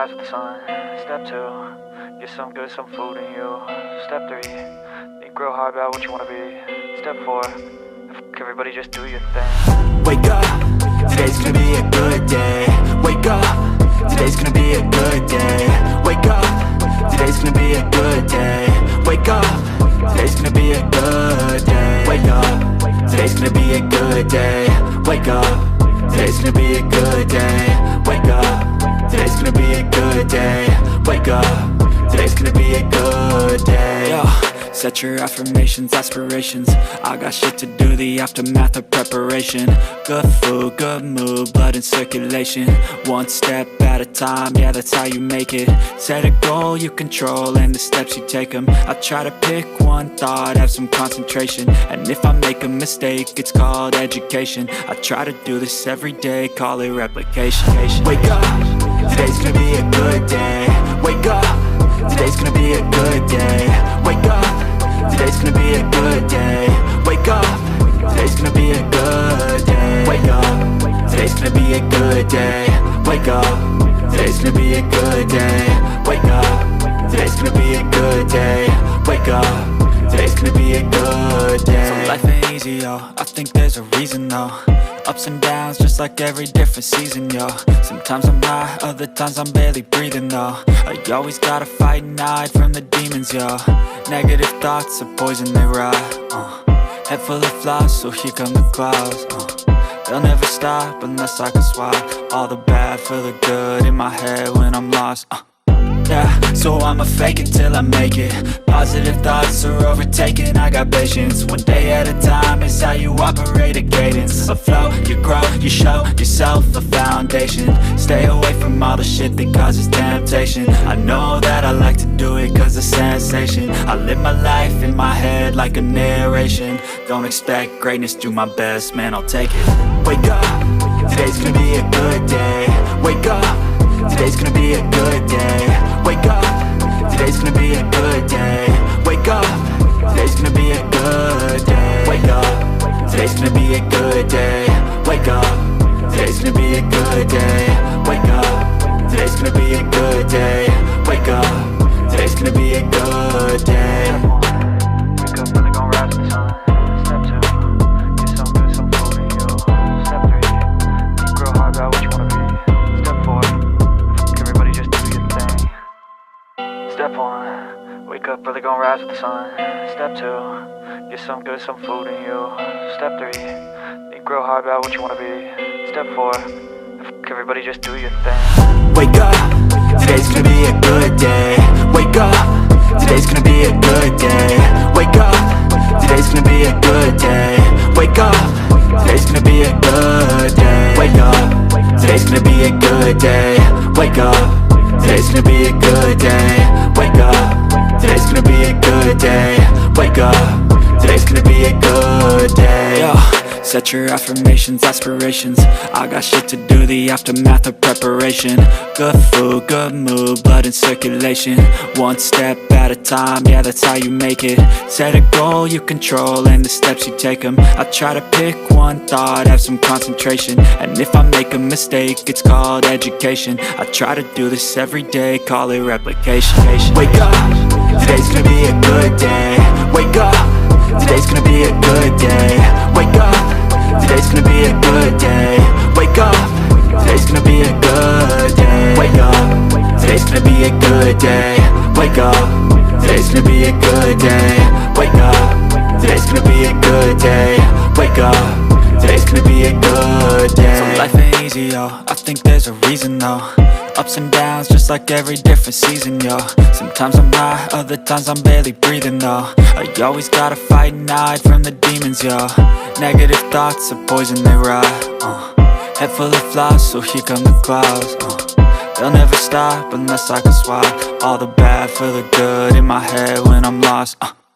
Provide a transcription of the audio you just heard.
rise with the sun. Step 2, get some good, some food in you. Step 3, think real hard about what you wanna be. Step 4, everybody just do your thing. Wake up, today's gonna be a good day. Wake up, today's gonna be a good day. Wake up, today's gonna be a good day. Wake up, today's gonna be a good day. Wake up, today's gonna be a good day. Wake up, today's gonna be a good day. Wake up, today's gonna be a good day. Wake up, today's gonna be a good day. Yo, set your affirmations, aspirations. I got shit to do, the aftermath of preparation. Good food, good mood, blood in circulation. One step at a time, yeah, that's how you make it. Set a goal you control and the steps you take them. I try to pick one thought, have some concentration. And if I make a mistake, it's called education. I try to do this every day, call it replication. Wake up, today's gonna be a good day. Wake up, today's gonna be a good day. Wake up, today's gonna be a good day. Wake up, today's gonna be a good day. Wake up, today's gonna be a good day. Wake up, today's gonna be a good day. Wake up, today's gonna be a good day. Wake up, today's gonna be a good day. So life ain't easy, yo, I think there's a reason though. Ups and downs, just like every different season, yo. Sometimes I'm high, other times I'm barely breathing, though. I always gotta fight and hide from the demons, yo. Negative thoughts are poison, they rot. Head full of flies, so here come the clouds. They'll never stop unless I can swap all the bad for the good in my head when I'm lost. Yeah, so I'ma fake it till I make it. Positive thoughts are overtaken, I got patience. One day at a time is how you operate a cadence. A flow, you grow, you show yourself a foundation. Stay away from all the shit that causes temptation. I know that I like to do it cause it's sensation. I live my life in my head like a narration. Don't expect greatness, do my best, man, I'll take it. Wake up, today's gonna be a good day. Wake up, today's gonna be a good day. Wake up, today's gonna be a good day. Wake up, today's gonna be a good day. Wake up, today's gonna be a good day. Wake up, today's gonna be a good day. Wake up, today's gonna be a good day. Wake up, today's gonna be a good day. Wake up, really gon' rise with the sun. Step 2, get some good, some food in you. Step 3, think real hard about what you wanna be. Step 4, everybody just do your thing. Step 1, wake up, really gon' rise with the sun. Step 2, get some good, some food in you. Step 3, think real hard about what you wanna be. Step 4, everybody just do your thing. Wake up, today's gonna be a good day. Wake up, today's gonna be a good day. Wake up, today's gonna be a good day. Wake up, today's gonna be a good day. Wake up, today's gonna be a good day. Wake up, today's gonna be a good day. Wake up, today's gonna be a good day. Wake up, today's gonna be a good day. Yo, set your affirmations, aspirations. I got shit to do, the aftermath of preparation. Good food, good mood, blood in circulation. One step at a time, yeah, that's how you make it. Set a goal you control and the steps you take them. I try to pick one thought, have some concentration. And if I make a mistake, it's called education. I try to do this every day, call it replication. Wake up, today's gonna be a good day. Wake up, today's gonna be a good day. Wake up, today's gonna be a good day. Wake up, today's gonna be a good day. Wake up, today's gonna be a good day. Wake up, today's gonna be a good day. Wake up, today's gonna be a good day. Wake up, today's gonna be a good day. So life ain't easy, yo, I think there's a reason though. Ups and downs, just like every different season, yo. Sometimes I'm high, other times I'm barely breathing, though. I always gotta fight and hide from the demons, yo. Negative thoughts are poison, they rot. Head full of flies, so here come the clouds. They'll never stop unless I can swap all the bad for the good in my head when I'm lost.